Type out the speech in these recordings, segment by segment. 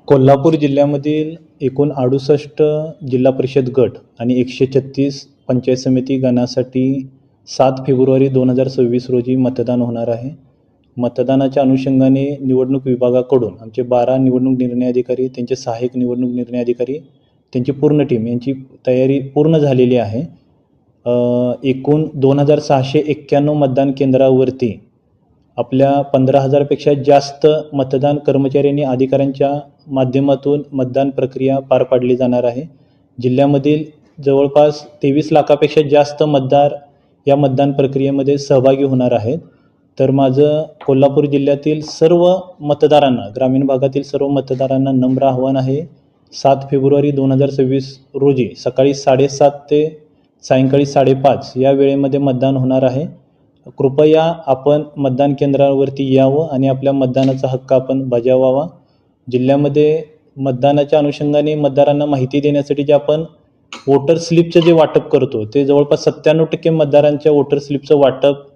कोल्हापूर जिल्ह्यामधील एकूण 68 जिल्हा परिषद गट आणि 136 पंचायत समिती गणासाठी 7 फेब्रुवारी 2026 रोजी मतदान होणार आहे. मतदानाच्या अनुषंगाने निवडणूक विभागाकडून आमचे 12 निवडणूक निर्णय अधिकारी, त्यांचे सहाय्यक निवडणूक निर्णय अधिकारी, त्यांची पूर्ण टीम यांची तयारी पूर्ण झालेली आहे. एकूण 2691 मतदान केंद्रावरती आपल्या 15,000 पेक्षा जास्त मतदान कर्मचारी आणि अधिकाऱ्यांच्या माध्यमातून मतदान प्रक्रिया पार पाडली जाणार आहे. जिल्ह्यामधील जवळपास 23 लाखापेक्षा जास्त मतदार या मतदान प्रक्रियेमध्ये सहभागी होणार आहेत. तर माझं कोल्हापूर जिल्ह्यातील सर्व मतदारांना, ग्रामीण भागातील सर्व मतदारांना नम्र आव्हान आहे. 7 फेब्रुवारी 2026 रोजी सकाळी 7:30 ते सायंकाळी 5:30 या वेळेमध्ये मतदान होणार आहे. कृपया आपण मतदान केंद्रावरती यावं आणि आपल्या मतदानाचा हक्क आपण बजावावा. जिल्ह्यामध्ये मतदानाच्या अनुषंगाने मतदारांना माहिती देण्यासाठी जे आपण वोटर स्लिपचं जे वाटप करतो ते जवळपास 97% मतदारांच्या वोटर स्लिपचं वाटप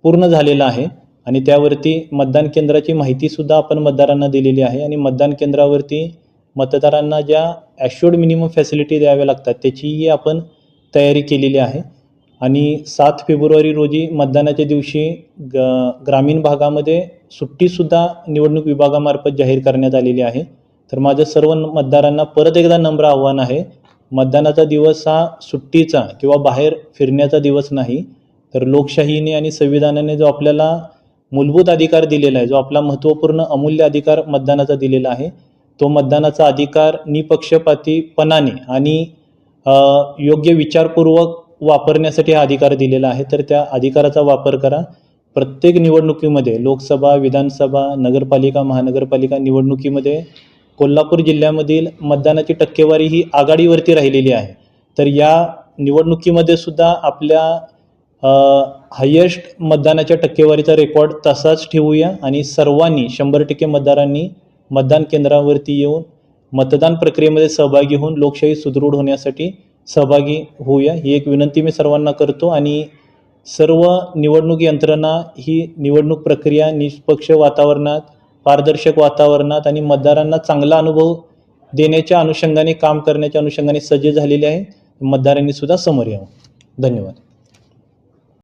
पूर्ण झालेलं आहे आणि त्यावरती मतदान केंद्राची माहितीसुद्धा आपण मतदारांना दिलेली आहे आणि मतदान केंद्रावरती मतदारांना ज्या ॲश्युअर्ड मिनिमम फॅसिलिटी द्याव्या लागतात त्याचीही आपण तयारी केलेली आहे. आणि 7 फेब्रुवारी रोजी मतदानाच्या दिवशी ग्रामीण भागामध्ये सुट्टीसुद्धा निवडणूक विभागामार्फत जाहीर करण्यात आलेली आहे. तर माझं सर्व मतदारांना परत एकदा नम्र आव्हान आहे, मतदानाचा दिवस हा सुट्टीचा किंवा बाहेर फिरण्याचा दिवस नाही, तर लोकशाहीने आणि संविधानाने जो आपल्याला मूलभूत अधिकार दिलेला आहे, जो आपला महत्त्वपूर्ण अमूल्य अधिकार मतदानाचा दिलेला आहे, तो मतदानाचा अधिकार निपक्षपातीपणाने आणि योग्य विचारपूर्वक वापरण्यासाठी हा अधिकार दिलेला आहे. तर त्या अधिकाराचा वापर करा. प्रत्येक निवडणुकीमध्ये लोकसभा, विधानसभा, नगरपालिका, महानगरपालिका निवडणुकीमध्ये कोल्हापूर जिल्ह्यामधील मतदानाची टक्केवारी ही आघाडीवरती राहिलेली आहे. तर या निवडणुकीमध्ये सुद्धा आपल्या हायेस्ट मतदानाच्या टक्केवारीचा रेकॉर्ड तसाच ठेवूया आणि सर्वांनी 100% मतदारांनी मतदान केंद्रावरती येऊन मतदान प्रक्रियेमध्ये सहभागी होऊन लोकशाही सुदृढ होण्यासाठी सहभागी होऊया, ही एक विनंती मी सर्वांना करतो. आणि सर्व निवडणूक यंत्रणा ही निवडणूक प्रक्रिया निष्पक्ष वातावरणात, पारदर्शक वातावरणात आणि मतदारांना चांगला अनुभव देण्याच्या अनुषंगाने, काम करण्याच्या अनुषंगाने सज्ज झालेली आहे. मतदारांनी सुद्धा समोर यावं. धन्यवाद.